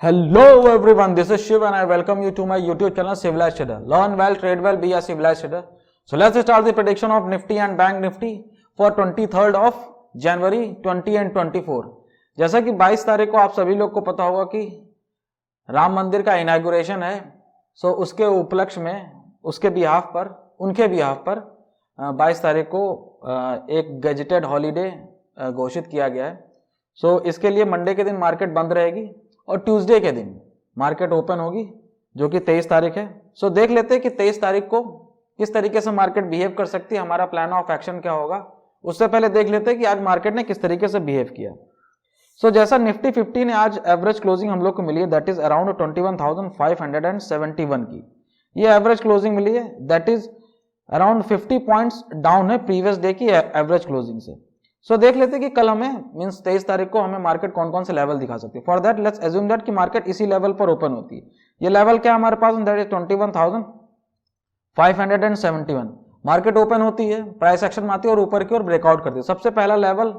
Hello everyone, this is Shiv and I welcome you to my YouTube channel Civilized Trader. Learn well, trade well, be a civilized trader. So let's start the prediction of Nifty and Bank Nifty for 23rd of January 20 and 24. जैसा कि 22 तारीख को आप सभी लोग को पता होगा कि राम मंदिर का इनॉग्रेशन है, सो उसके उपलक्ष्य में उनके बिहाफ पर 22 तारीख को एक गजेटेड हॉलीडे घोषित किया गया है। सो इसके लिए मंडे के दिन मार्केट बंद रहेगी और ट्यूसडे के दिन मार्केट ओपन होगी जो कि 23 तारीख है। सो देख लेते हैं कि 23 तारीख को किस तरीके से मार्केट बिहेव कर सकती है, हमारा प्लान ऑफ एक्शन क्या होगा। उससे पहले देख लेते हैं कि आज मार्केट ने किस तरीके से बिहेव किया। सो जैसा निफ्टी 50 ने आज एवरेज क्लोजिंग हम लोग को मिली है, दैट इज अराउंड 21,571 की ये एवरेज क्लोजिंग मिली है, that is around 50 points down है प्रीवियस डे की एवरेज क्लोजिंग से। सो देख लेते हैं कि कल हमें मींस 23 तारीख को हमें मार्केट कौन कौन से लेवल दिखा सकती है। For that let's assume that कि मार्केट इसी लेवल पर ओपन होती है। ये लेवल क्या हमारे पास, दैट इज 21,571। मार्केट ओपन होती है, प्राइस एक्शन में आती है और ऊपर की ओर ब्रेकआउट करती है। सबसे पहला level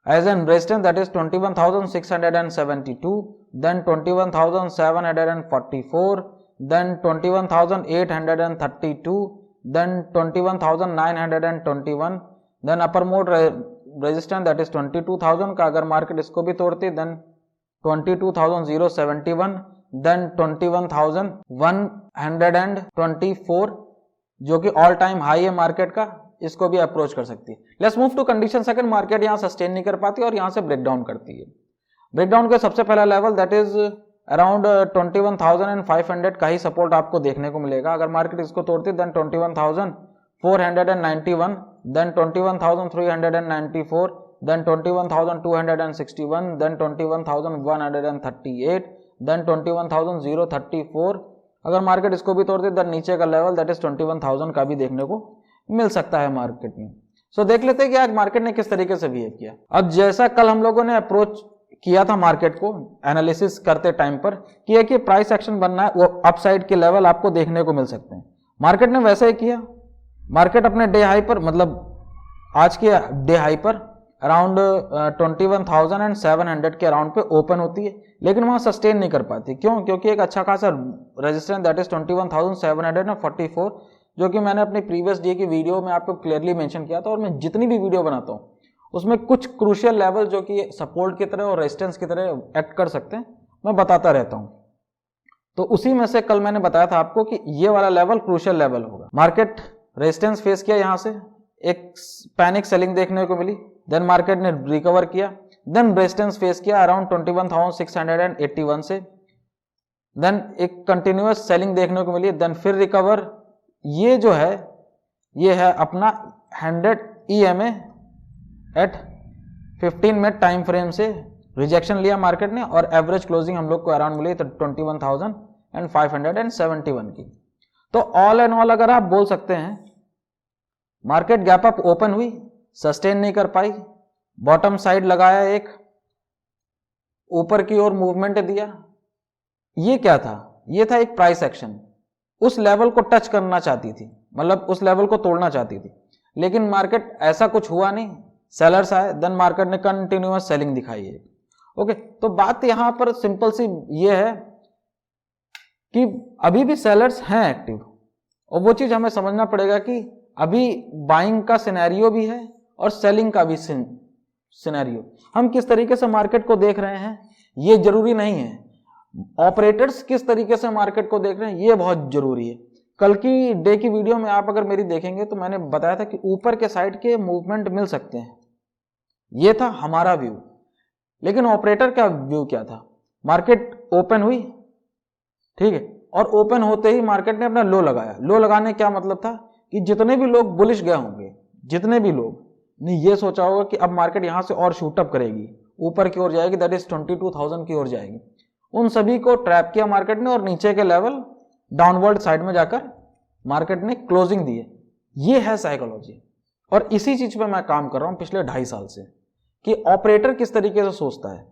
as an resistance that is 21,672, then 21,744, then 21,832, then 21,921, then upper mode resistance that is 22,000 का अगर मार्केट इसको भी तोड़ती देन 22,071, देन 21,124 जो कि ऑल टाइम हाई है मार्केट का, इसको भी अप्रोच कर सकती है। Let's move to condition second. Market यहां सस्टेन नहीं कर पाती और यहां से ब्रेकडाउन करती है। ब्रेकडाउन के सबसे पहला लेवल दैट इज अराउंड 21,500 का ही सपोर्ट आपको देखने को मिलेगा। अगर मार्केट इसको तोड़ती then 21,491, then 21,394, then 21,261, then 21,138, then 21,034। अगर मार्केट इसको भी तोड़ती देन नीचे का लेवल दैट इज 21,000 का भी देखने को मिल सकता है मार्केट में। सो देख लेते हैं कि आज मार्केट ने किस तरीके से बिहेव किया। अब जैसा कल हम लोगों ने अप्रोच किया था मार्केट को एनालिसिस करते टाइम पर कि एक प्राइस एक्शन बनना है, वो अपसाइड के लेवल आपको देखने को मिल सकते हैं। मार्केट ने वैसे ही किया। मार्केट अपने डे हाई पर मतलब आज के डे हाई पर अराउंड 21,700 के अराउंड पे ओपन होती है, लेकिन वहां सस्टेन नहीं कर पाती। क्यों? क्योंकि एक अच्छा खासा रेजिस्टेंस दैट इज 21,744 जो कि मैंने अपनी प्रीवियस डे की वीडियो में आपको क्लियरली मेंशन किया था और मैं जितनी भी वीडियो बनाता हूं उसमें कुछ क्रूशियल लेवल जो कि सपोर्ट की तरह और रेजिस्टेंस की तरह एक्ट कर सकते हैं मैं बताता रहता हूं। तो उसी में से कल मैंने बताया था आपको कि ये वाला लेवल क्रूशियल लेवल होगा। मार्केट रेजिस्टेंस फेस किया, यहां से एक पैनिक सेलिंग देखने को मिली, देन मार्केट ने रिकवर किया, देन रेजिस्टेंस फेस किया अराउंड 21,681 से, देन एक कंटिन्यूअस सेलिंग देखने को मिली, देन फिर रिकवर। ये जो है ये है अपना 100 EMA at 15 minute time frame से रिजेक्शन लिया मार्केट ने और एवरेज क्लोजिंग हम लोग को अराउंड मिली 21,571 की। तो ऑल एंड ऑल अगर आप बोल सकते हैं मार्केट गैप अप ओपन हुई, सस्टेन नहीं कर पाई, बॉटम साइड लगाया, एक ऊपर की ओर मूवमेंट दिया। ये क्या था? ये था एक प्राइस एक्शन। उस लेवल को टच करना चाहती थी, मतलब उस लेवल को तोड़ना चाहती थी, लेकिन मार्केट ऐसा कुछ हुआ नहीं। सेलर्स आए, देन मार्केट ने कंटिन्यूअस सेलिंग दिखाई है। ओके, तो बात यहां पर सिंपल सी ये है कि अभी भी सेलर्स हैं एक्टिव और वो चीज हमें समझना पड़ेगा कि अभी बाइंग का सिनेरियो भी है और सेलिंग का भी सिनेरियो। हम किस तरीके से मार्केट को देख रहे हैं ये जरूरी नहीं है, ऑपरेटर्स किस तरीके से मार्केट को देख रहे हैं ये बहुत जरूरी है। कल की डे की वीडियो में आप अगर मेरी देखेंगे तो मैंने बताया था कि ऊपर के साइड के मूवमेंट मिल सकते हैं, ये था हमारा व्यू। लेकिन ऑपरेटर का व्यू क्या था? मार्केट ओपन हुई, ठीक है, और ओपन होते ही मार्केट ने अपना लो लगाया। लो लगाने क्या मतलब था कि जितने भी लोग बुलिश गए होंगे, जितने भी लोग ने ये सोचा होगा कि अब मार्केट यहां से और शूटअप करेगी, ऊपर की ओर जाएगी, दैट इज 22,000 की ओर जाएगी, उन सभी को ट्रैप किया मार्केट ने और नीचे के लेवल डाउनवर्ड साइड में जाकर मार्केट ने क्लोजिंग दी है। ये है साइकोलॉजी और इसी चीज पे मैं काम कर रहा हूं पिछले 2.5 साल से कि ऑपरेटर किस तरीके से सोचता है।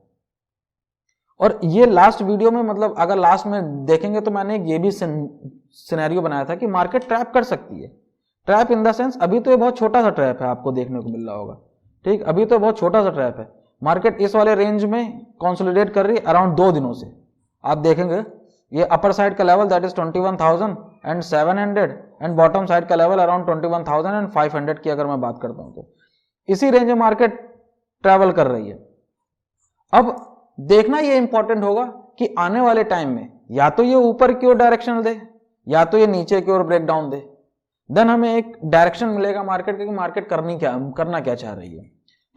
और ये लास्ट वीडियो में मतलब अगर लास्ट में देखेंगे तो मैंने ये भी सिनेरियो बनाया था कि मार्केट ट्रैप कर सकती है। ट्रैप इन द सेंस अभी तो ये बहुत छोटा सा ट्रैप है, आपको देखने को मिल रहा होगा, ठीक, अभी तो बहुत छोटा सा ट्रैप है। मार्केट इस वाले रेंज में कंसोलिडेट कर रही है अराउंड 2 दिनों से। आप देखेंगे ये अपर साइड का level that is 21,700 and bottom side का लेवल अराउंड 21,500 की अगर मैं बात करता हूं तो इसी रेंज में मार्केट ट्रैवल कर रही है। अब देखना ये इंपॉर्टेंट होगा कि आने वाले टाइम में या तो ये ऊपर की ओर डायरेक्शन दे या तो ये नीचे की ओर ब्रेक डाउन दे, देन हमें एक डायरेक्शन मिलेगा मार्केट की मार्केट करना क्या चाह रही है।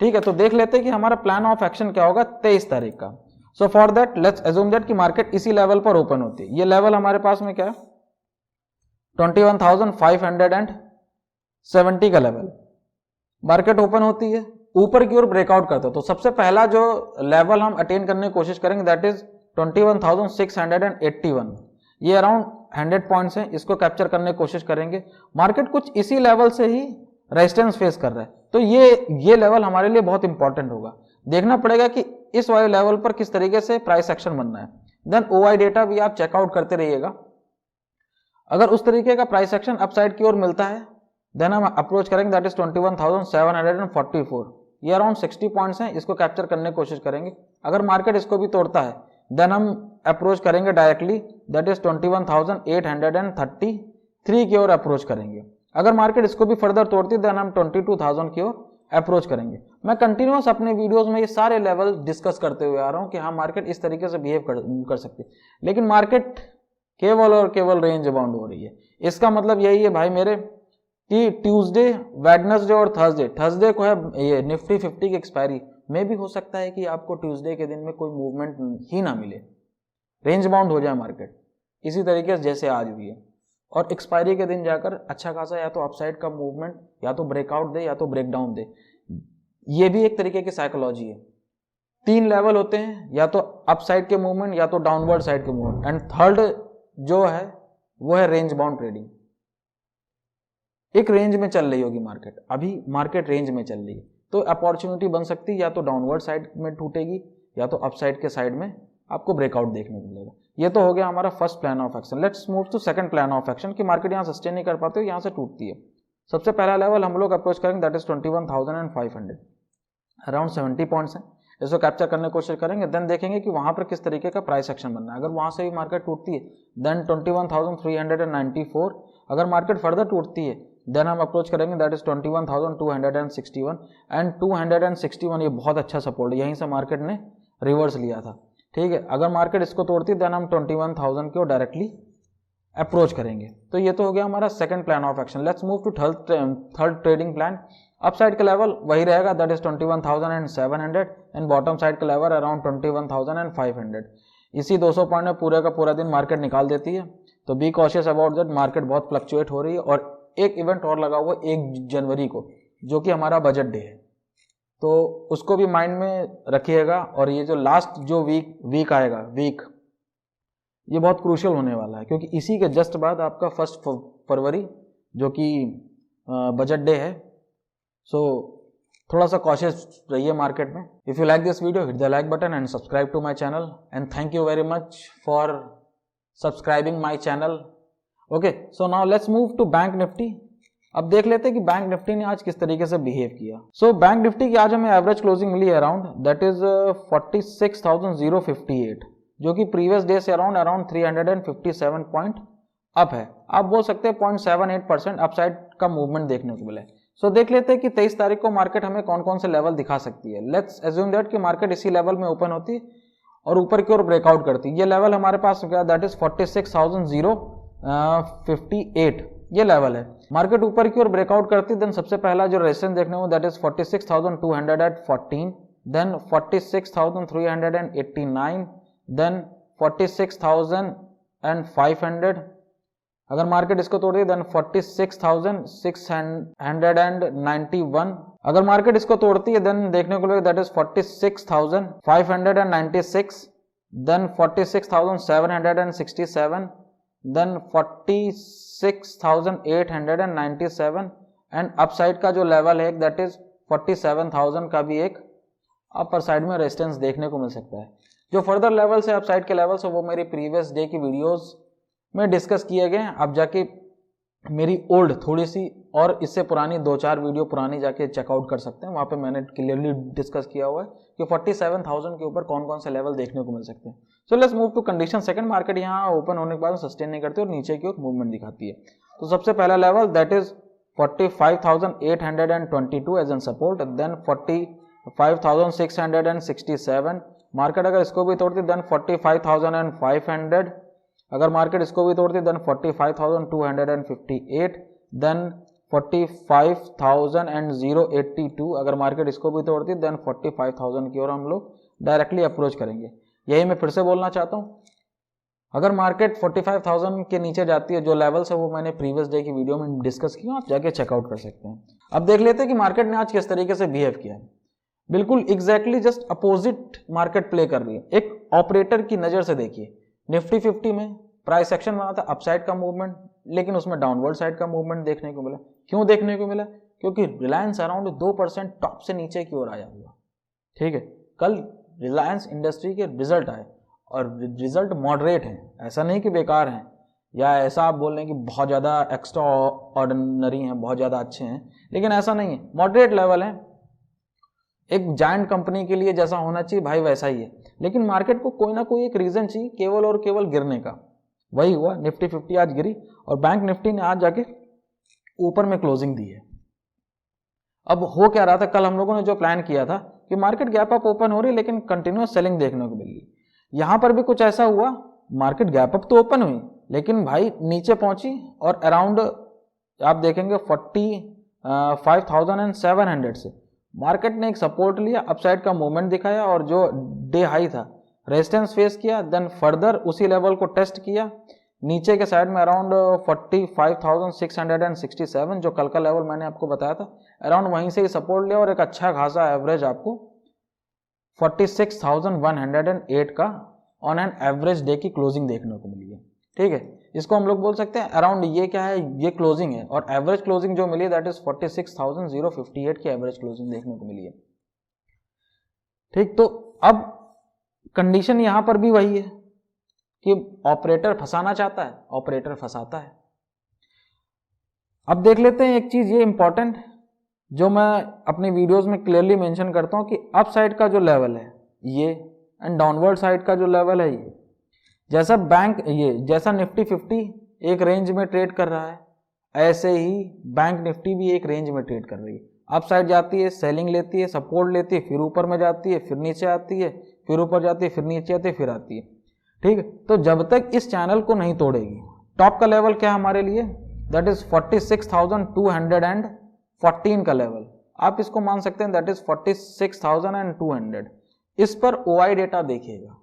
ठीक है, तो देख लेते हैं कि हमारा प्लान ऑफ एक्शन क्या होगा 23 तारीख का। So for that let's assume that कि मार्केट इसी लेवल पर ओपन होती है। ये लेवल हमारे पास में क्या है 21,570 का लेवल। मार्केट ओपन होती है, ऊपर की ओर ब्रेकआउट करता है, तो सबसे पहला जो लेवल हम अटेन करने की कोशिश करेंगे दैट इज 21,681। ये अराउंड 100 पॉइंट्स हैं, इसको कैप्चर करने की कोशिश करेंगे। मार्केट कुछ इसी लेवल से ही रेजिस्टेंस फेस कर रहा है, तो ये लेवल हमारे लिए बहुत इंपॉर्टेंट होगा। देखना पड़ेगा कि इस वाले लेवल पर किस तरीके से प्राइस एक्शन बनना है। देन ओआई डेटा भी आप चेकआउट करते रहिएगा। अगर उस तरीके का प्राइस एक्शन अपसाइड की ओर मिलता है देन हम अप्रोच करेंगे दैट इज 21,744। ये अराउंड 60 पॉइंट्स हैं, इसको कैप्चर करने की कोशिश करेंगे। अगर मार्केट इसको भी तोड़ता है देन हम अप्रोच करेंगे डायरेक्टली दैट इज 21,833 की ओर अप्रोच करेंगे। अगर मार्केट इसको भी फर्दर तोड़ती है देन हम 22,000 की ओर अप्रोच करेंगे। मैं कंटिन्यूअस अपने वीडियोस में ये सारे लेवल डिस्कस करते हुए आ रहा हूं कि हाँ मार्केट इस तरीके से बिहेव कर सकती है, लेकिन मार्केट केवल और केवल रेंज बाउंड हो रही है। इसका मतलब यही है भाई मेरे कि ट्यूसडे, वेडनेसडे और थर्सडे को है ये निफ्टी 50 की एक्सपायरी। में भी हो सकता है कि आपको ट्यूसडे के दिन में कोई मूवमेंट ही ना मिले, रेंज बाउंड हो जाए मार्केट इसी तरीके से जैसे आज हुई है, और एक्सपायरी के दिन जाकर अच्छा खासा या तो अपसाइड का मूवमेंट या तो ब्रेकआउट दे या तो ब्रेकडाउन दे। ये भी एक तरीके की साइकोलॉजी है। 3 लेवल होते हैं, या तो अपसाइड के मूवमेंट या तो डाउनवर्ड साइड के मूवमेंट, एंड थर्ड जो है वो है रेंज बाउंड ट्रेडिंग। एक रेंज में चल रही होगी मार्केट, अभी मार्केट रेंज में चल रही है तो अपॉर्चुनिटी बन सकती है या तो डाउनवर्ड साइड में टूटेगी या तो अपसाइड के साइड में आपको ब्रेकआउट देखने को मिलेगा। ये तो हो गया हमारा first plan of action. Let's move to second plan of action कि मार्केट यहाँ सस्टेन नहीं कर पाते हो, यहाँ से टूटती है। सबसे पहला लेवल हम लोग अप्रोच करेंगे दैट इज 21,500, अराउंड 70 पॉइंट्स हैं, इसको कैप्चर करने की कोशिश करेंगे। देन देखेंगे कि वहां पर किस तरीके का प्राइस एक्शन बनना है। अगर वहां से भी मार्केट टूटती है देन 21,394। अगर मार्केट फर्दर टूटती है देन हम अप्रोच करेंगे दैट इज 21,261 एंड 261 ये बहुत अच्छा सपोर्ट है, यहीं से मार्केट ने रिवर्स लिया था। ठीक है, अगर मार्केट इसको तोड़ती है देन हम 21,000 को डायरेक्टली अप्रोच करेंगे। तो ये तो हो गया हमारा second plan of action. Let's move to third trading plan. Upside का लेवल वही रहेगा that is 21,700 and bottom side का लेवल अराउंड 21,500। इसी 200 पॉइंट में पूरे का पूरा दिन मार्केट निकाल देती है, तो be cautious about that. Market बहुत फ्लक्चुएट हो रही है और एक इवेंट और लगा हुआ 1 जनवरी को जो कि हमारा बजट डे है, तो उसको भी माइंड में रखिएगा। और ये जो लास्ट जो वीक आएगा ये बहुत क्रूशियल होने वाला है क्योंकि इसी के जस्ट बाद आपका 1 फरवरी जो कि बजट डे है। सो थोड़ा सा कॉशियस रहिए मार्केट में। If you like this video hit the like button and subscribe to my channel and thank you very much for subscribing my channel. Okay, so now let's move to bank Nifty. अब देख लेते हैं कि bank Nifty ने आज किस तरीके से बिहेव किया। सो बैंक निफ्टी की आज हमें एवरेज क्लोजिंग मिली अराउंड दैट इज 46,058 जो कि प्रीवियस डे से अराउंड 357 पॉइंट अप है। आप बोल सकते हैं 0.78% अपसाइड का मूवमेंट देखने को मिला है। सो देख लेते हैं कि 23 तारीख को मार्केट हमें कौन कौन से लेवल दिखा सकती है। लेट्स अज्यूम दैट कि मार्केट इसी लेवल में ओपन होती है और ऊपर की ओर ब्रेकआउट करती है। ये लेवल हमारे पास क्या दैट इज 46,058 ये लेवल है। मार्केट ऊपर की ओर ब्रेकआउट करती है देन सबसे पहला जो रेजिस्टेंस देखने को दैट इज 46,214, देन 46,389, देन 46,500। अगर मार्केट इसको तोड़ दी देन 46,691। अगर मार्केट इसको तोड़ती है देन देखने को मिलेगा that is 46,596, then 46,767, then 46,897 and upside का जो लेवल है दैट इज 47,000 का भी एक अपर साइड में रेजिस्टेंस देखने को मिल सकता है। जो फर्दर लेवल है अपसाइड के लेवल से वो मेरी प्रीवियस डे की वीडियोस में डिस्कस किए गए हैं। आप जाके मेरी ओल्ड थोड़ी सी और इससे पुरानी 2-4 वीडियो पुरानी जाके चेकआउट कर सकते हैं, वहाँ पे मैंने क्लियरली डिस्कस किया हुआ है कि 47,000 के ऊपर कौन कौन से लेवल देखने को मिल सकते हैं। So let's move to condition second. Market यहाँ ओपन होने के बाद सस्टेन नहीं करती और नीचे की ओर मूवमेंट दिखाती है। तो सबसे पहला level that is 45,822 as an support, then 45,667। Market अगर इसको भी तोड़ती देन 45,500, अगर मार्केट इसको भी तोड़ती देन 45,258, देन 45,082, अगर मार्केट इसको भी तोड़ती देन 45,000 की ओर हम लोग डायरेक्टली अप्रोच करेंगे। यही मैं फिर से बोलना चाहता हूँ, अगर मार्केट 45,000 के नीचे जाती है, जो लेवल्स है वो मैंने प्रीवियस डे की वीडियो में डिस्कस किया, आप जाके चेकआउट कर सकते हैं। अब देख लेते हैं कि मार्केट ने आज किस तरीके से बिहेव किया है। बिल्कुल exactly just opposite market play कर रही है। एक ऑपरेटर की नजर से देखिए, निफ्टी 50 में प्राइस एक्शन बना था, अपसाइड का मूवमेंट, लेकिन उसमें डाउनवर्ड साइड का मूवमेंट देखने को मिला। क्यों देखने को मिला? क्योंकि रिलायंस अराउंड 2% टॉप से नीचे की ओर आया हुआ। ठीक है, कल रिलायंस इंडस्ट्री के रिजल्ट आए और रिजल्ट मॉडरेट हैं, ऐसा नहीं कि बेकार हैं या ऐसा आप बोल रहे हैं कि बहुत ज़्यादा एक्स्ट्रा ऑर्डिनरी हैं, बहुत ज़्यादा अच्छे हैं, लेकिन ऐसा नहीं है, मॉडरेट लेवल है। एक जायंट कंपनी के लिए जैसा होना चाहिए भाई वैसा ही है, लेकिन मार्केट को कोई ना कोई एक रीजन चाहिए केवल और केवल गिरने का। वही हुआ, निफ्टी 50 आज गिरी और बैंक निफ्टी ने आज जाके ऊपर में क्लोजिंग दी है। अब हो क्या रहा था, कल हम लोगों ने जो प्लान किया था कि मार्केट गैप अप ओपन हो रही लेकिन कंटिन्यूअस सेलिंग देखने को मिल रही, यहां पर भी कुछ ऐसा हुआ। मार्केट गैप अप तो ओपन हुई लेकिन भाई नीचे पहुंची और अराउंड आप देखेंगे 45,700 से मार्केट ने एक सपोर्ट लिया, अपसाइड का मूवमेंट दिखाया और जो डे हाई था रेजिस्टेंस फेस किया, देन फर्दर उसी लेवल को टेस्ट किया नीचे के साइड में अराउंड 45,667, जो कल का लेवल मैंने आपको बताया था, अराउंड वहीं से ही सपोर्ट लिया और एक अच्छा खासा एवरेज आपको 46,108 का ऑन एन एवरेज डे की क्लोजिंग देखने को मिली है। ठीक है, इसको हम लोग बोल सकते हैं अराउंड ये क्या है, ये क्लोजिंग है और एवरेज क्लोजिंग जो मिली दैट इज 46,058 की एवरेज क्लोजिंग देखने को मिली है। ठीक, तो अब कंडीशन यहां पर भी वही है कि ऑपरेटर फंसाना चाहता है, ऑपरेटर फंसाता है। अब देख लेते हैं एक चीज ये इंपॉर्टेंट जो मैं अपनी वीडियोस में क्लियरली मेंशन करता हूं कि अप साइड का जो लेवल है ये एंड डाउनवर्ड साइड का जो लेवल है ये, जैसा जैसा निफ्टी 50 एक रेंज में ट्रेड कर रहा है, ऐसे ही बैंक निफ्टी भी एक रेंज में ट्रेड कर रही है। अप साइड जाती है, सेलिंग लेती है, सपोर्ट लेती है, फिर ऊपर में जाती है, फिर नीचे आती है, फिर ऊपर जाती है, फिर नीचे आती है, फिर आती है। ठीक है, तो जब तक इस चैनल को नहीं तोड़ेगी, टॉप का लेवल क्या है हमारे लिए, दैट इज 46,214 का लेवल, आप इसको मान सकते हैं दैट इज 46,200। इस पर OI डेटा देखिएगा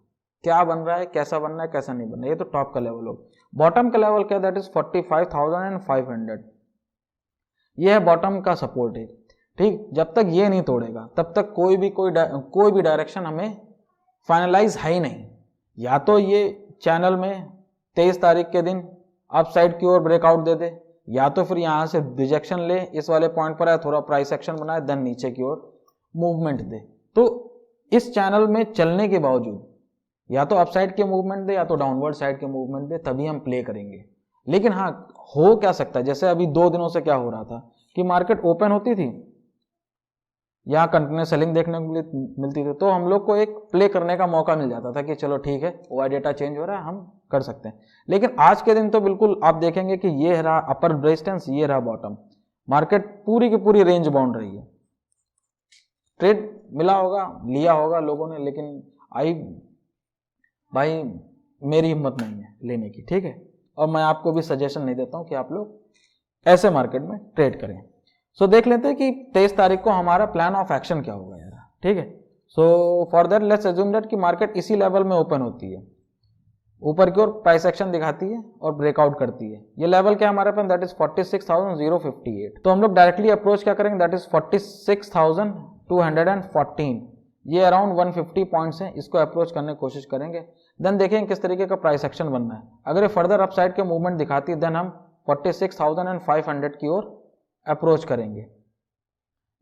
क्या बन रहा है, कैसा बन रहा है, कैसा नहीं बन रहा है, ये तो टॉप का लेवल होगा। बॉटम का लेवल क्या, दैट इज 45,500, ये है बॉटम का सपोर्ट है। ठीक, जब तक ये नहीं तोड़ेगा तब तक कोई भी डायरेक्शन हमें फाइनलाइज है ही नहीं। या तो ये चैनल में 23 तारीख के दिन अप साइड की ओर ब्रेकआउट दे दे, या तो फिर यहाँ से रिजेक्शन ले, इस वाले पॉइंट पर आए, थोड़ा प्राइस एक्शन बनाए, देन नीचे की ओर मूवमेंट दे। तो इस चैनल में चलने के बावजूद या तो अप साइड के मूवमेंट दे या तो डाउनवर्ड साइड के मूवमेंट दे, तभी हम प्ले करेंगे। लेकिन हाँ, हो क्या सकता है, जैसे अभी 2 दिनों से क्या हो रहा था कि मार्केट ओपन होती थी, यहाँ कंटिन्यूस सेलिंग देखने को मिलती थी, तो हम लोग को एक प्ले करने का मौका मिल जाता था कि चलो ठीक है, OI डेटा चेंज हो रहा है, हम कर सकते हैं। लेकिन आज के दिन तो बिल्कुल आप देखेंगे कि ये रहा अपर रेजिस्टेंस, ये रहा बॉटम, मार्केट पूरी की पूरी रेंज बाउंड रही है। ट्रेड मिला होगा, लिया होगा लोगों ने, लेकिन भाई मेरी हिम्मत नहीं है लेने की। ठीक है, और मैं आपको भी सजेशन नहीं देता हूं कि आप लोग ऐसे मार्केट में ट्रेड करें। सो देख लेते हैं कि 23 तारीख को हमारा प्लान ऑफ एक्शन क्या होगा यार। ठीक है, so for that let's assume that कि मार्केट इसी लेवल में ओपन होती है, ऊपर की ओर प्राइस एक्शन दिखाती है और ब्रेकआउट करती है। ये लेवल क्या हमारे पास, दैट इज 46,058। तो हम लोग डायरेक्टली अप्रोच क्या करेंगे, दैट इज 46,214, ये अराउंड 150 पॉइंट्स हैं, इसको अप्रोच करने की कोशिश करेंगे। देन देखेंगे किस तरीके का प्राइस एक्शन बनना है। अगर ये फर्दर अपसाइड के मूवमेंट दिखाती है देन हम 46,500 की ओर अप्रोच करेंगे।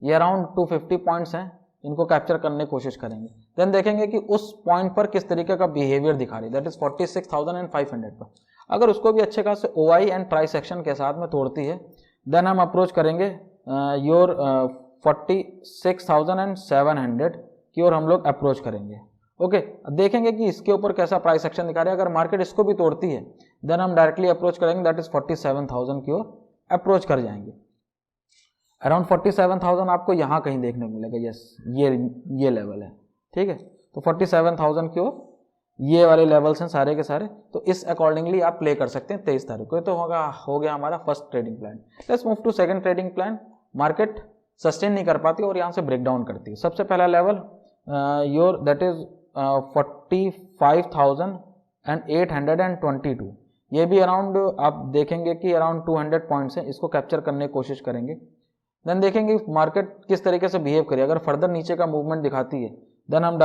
ये अराउंड 250 पॉइंट्स हैं, इनको कैप्चर करने की कोशिश करेंगे। देन देखेंगे कि उस पॉइंट पर किस तरीके का बिहेवियर दिखा रही है, दैट इज 46,500 पर। अगर उसको भी अच्छे खासे OI एंड प्राइस एक्शन के साथ में तोड़ती है देन हम अप्रोच करेंगे योर 46,700 की ओर हम लोग अप्रोच करेंगे। ओके, देखेंगे कि इसके ऊपर कैसा प्राइस एक्शन दिखा रहा है। अगर मार्केट इसको भी तोड़ती है देन हम डायरेक्टली अप्रोच करेंगे, दैट इज 47,000 की ओर अप्रोच कर जाएंगे। अराउंड 47,000 आपको यहाँ कहीं देखने को मिलेगा। यस, ये लेवल है, ठीक है। तो 47,000 की ओर ये वाले लेवल्स हैं सारे के सारे। तो इस अकॉर्डिंगली आप प्ले कर सकते हैं 23 तारीख को। तो हो गया हमारा first trading plan. Let's move to second trading plan. Market sustain नहीं कर पाती और यहाँ से ब्रेक डाउन करती है। सबसे पहला लेवल योर दैट इज 45,822। ये भी अराउंड आप देखेंगे कि अराउंड 200 पॉइंट्स है, इसको कैप्चर करने की कोशिश करेंगे। देन देखेंगे मार्केट किस तरीके से बिहेव करे। अगर फर्दर नीचे का मूवमेंट दिखाती है देन हम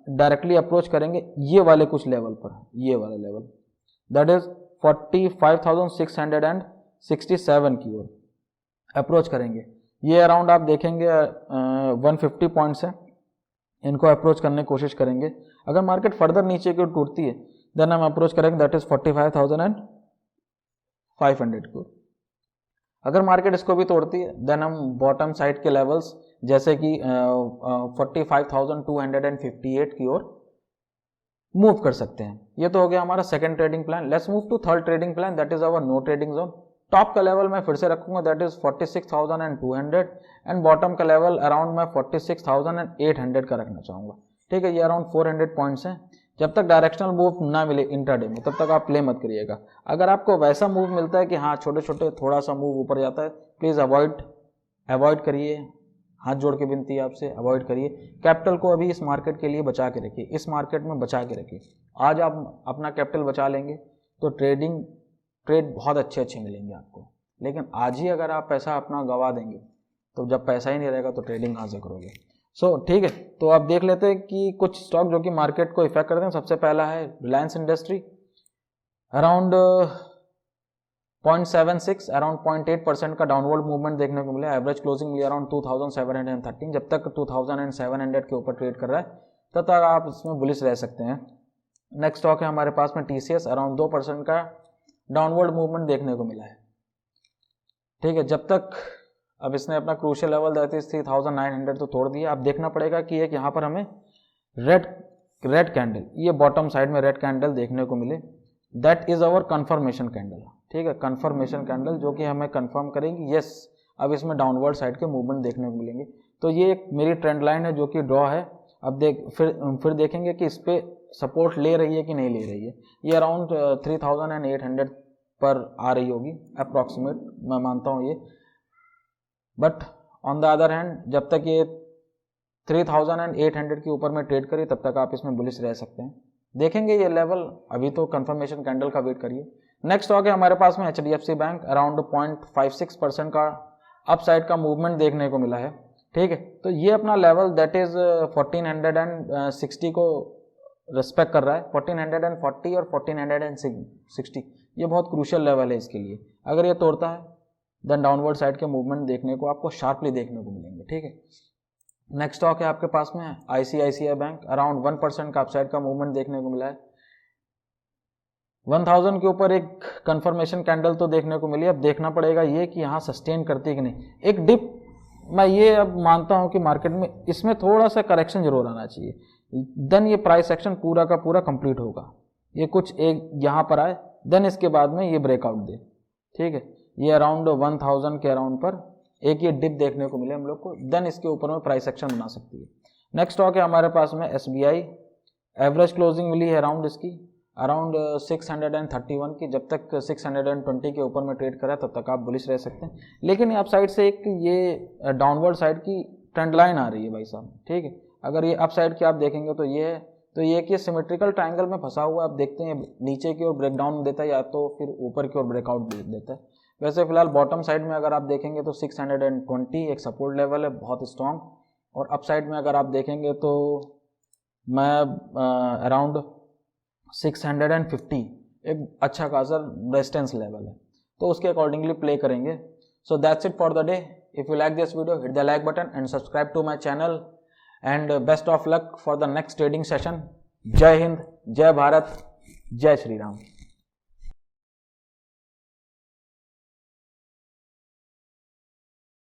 डायरेक्टली अप्रोच करेंगे ये वाले कुछ लेवल पर, ये वाला लेवल दैट इज 45,667 की ओर अप्रोच करेंगे। ये अराउंड आप देखेंगे 150 पॉइंट्स है, इनको अप्रोच करने की कोशिश करेंगे। अगर मार्केट फर्दर नीचे की ओर टूटती है देन हम अप्रोच करेंगे दैट इज 45,500 की ओर। अगर मार्केट इसको भी तोड़ती है देन हम बॉटम साइड के लेवल्स जैसे कि 45,258 की ओर मूव कर सकते हैं। ये तो हो गया हमारा second trading plan. Let's move to third trading plan, that is our no trading zone. Top का लेवल मैं फिर से रखूंगा दैट इज 46,200 एंड बॉटम का लेवल अराउंड मैं 46,800 का रखना चाहूंगा, ठीक है। ये अराउंड 400 पॉइंट्स हैं। जब तक डायरेक्शनल मूव ना मिले इंट्राडे में तब तक आप प्ले मत करिएगा। अगर आपको वैसा मूव मिलता है कि हाँ छोटे छोटे थोड़ा सा मूव ऊपर जाता है, प्लीज़ अवॉइड करिए। हाथ जोड़ के विनती है आपसे, अवॉइड करिए। कैपिटल को अभी इस मार्केट के लिए बचा के रखिए, इस मार्केट में बचा के रखिए। आज आप अपना कैपिटल बचा लेंगे तो ट्रेड बहुत अच्छे मिलेंगे आपको। लेकिन आज ही अगर आप पैसा अपना गंवा देंगे तो जब पैसा ही नहीं रहेगा तो ट्रेडिंग कहाँ से करोगे। ठीक है, तो आप देख लेते हैं कि कुछ स्टॉक जो कि मार्केट को इफेक्ट करते हैं। सबसे पहला है रिलायंस इंडस्ट्री, अराउंड 0.76 अराउंड 0.8% का डाउनवर्ड मूवमेंट देखने को मिला। एवरेज क्लोजिंग मिली अराउंड 2713। जब तक 2700 के ऊपर ट्रेड कर रहा है तब तक आप इसमें बुलिश रह सकते हैं। नेक्स्ट स्टॉक है हमारे पास में टीसीएस, अराउंड 2% का डाउनवर्ड मूवमेंट देखने को मिला है, ठीक है। जब तक अब इसने अपना क्रूशियल लेवल दैट इज 3900 तो तोड़ दिया। अब देखना पड़ेगा कि एक यहाँ पर हमें रेड कैंडल, ये बॉटम साइड में रेड कैंडल देखने को मिले, that is our confirmation candle, ठीक है। कंफर्मेशन कैंडल जो कि हमें कंफर्म करेंगे यस अब इसमें डाउनवर्ड साइड के मूवमेंट देखने को मिलेंगे। तो ये एक मेरी ट्रेंड लाइन है जो कि ड्रॉ है। अब फिर देखेंगे कि इस पे सपोर्ट ले रही है कि नहीं ले रही है। ये अराउंड 3800 पर आ रही होगी अप्रॉक्सीमेट, मैं मानता हूँ ये। But on the other hand जब तक ये 3800 के ऊपर में ट्रेड करिए तब तक आप इसमें बुलिश रह सकते हैं। देखेंगे ये लेवल, अभी तो कंफर्मेशन कैंडल का वेट करिए। नेक्स्ट स्टॉक है हमारे पास में एचडीएफसी बैंक, अराउंड 0.56% का अपसाइड का मूवमेंट देखने को मिला है, ठीक है। तो ये अपना लेवल दैट इज 1460 को रिस्पेक्ट कर रहा है। 1440 और 1460 ये बहुत क्रूशियल लेवल है इसके लिए। अगर ये तोड़ता है देन डाउनवर्ड साइड के मूवमेंट देखने को आपको शार्पली देखने को मिलेंगे, ठीक है। नेक्स्ट स्टॉक है आपके पास में आईसीआईसीआई बैंक, अराउंड 1% का अपसाइड का मूवमेंट देखने को मिला है। 1000 के ऊपर एक कंफर्मेशन कैंडल तो देखने को मिली। अब देखना पड़ेगा ये कि यहाँ सस्टेन करती है कि नहीं। एक डिप मैं ये अब मानता हूँ कि मार्केट में इसमें थोड़ा सा करेक्शन जरूर आना चाहिए, देन ये प्राइस एक्शन पूरा का पूरा कंप्लीट होगा। ये कुछ एक यहाँ पर आए देन इसके बाद में ये ब्रेकआउट दे, ठीक है। ये अराउंड 1000 के अराउंड पर एक ये डिप देखने को मिले हम लोग को, देन इसके ऊपर में प्राइस एक्शन बना सकती है। नेक्स्ट स्टॉक है हमारे पास में एसबीआई, एवरेज क्लोजिंग मिली है अराउंड इसकी अराउंड 631 की। जब तक 620 के ऊपर में ट्रेड करा तब तक आप बुलिश रह सकते हैं। लेकिन अप साइड से एक ये डाउनवर्ड साइड की ट्रेंड लाइन आ रही है भाई साहब, ठीक है। अगर ये अप साइड की आप देखेंगे तो ये कि सिमेट्रिकल ट्रायंगल में फंसा हुआ आप देखते हैं, नीचे की ओर ब्रेकडाउन देता है या तो फिर ऊपर की ओर ब्रेकआउट देता है। वैसे फिलहाल बॉटम साइड में अगर आप देखेंगे तो 620 एक सपोर्ट लेवल है बहुत स्ट्रॉन्ग, और अप साइड में अगर आप देखेंगे तो मैं अराउंड 650 एक अच्छा खासा रेजिस्टेंस लेवल है, तो उसके अकॉर्डिंगली प्ले करेंगे। So that's it for the day. If you like this video hit the like button and subscribe to my channel and best of luck for the next trading session. जय हिंद, जय भारत, जय श्री राम।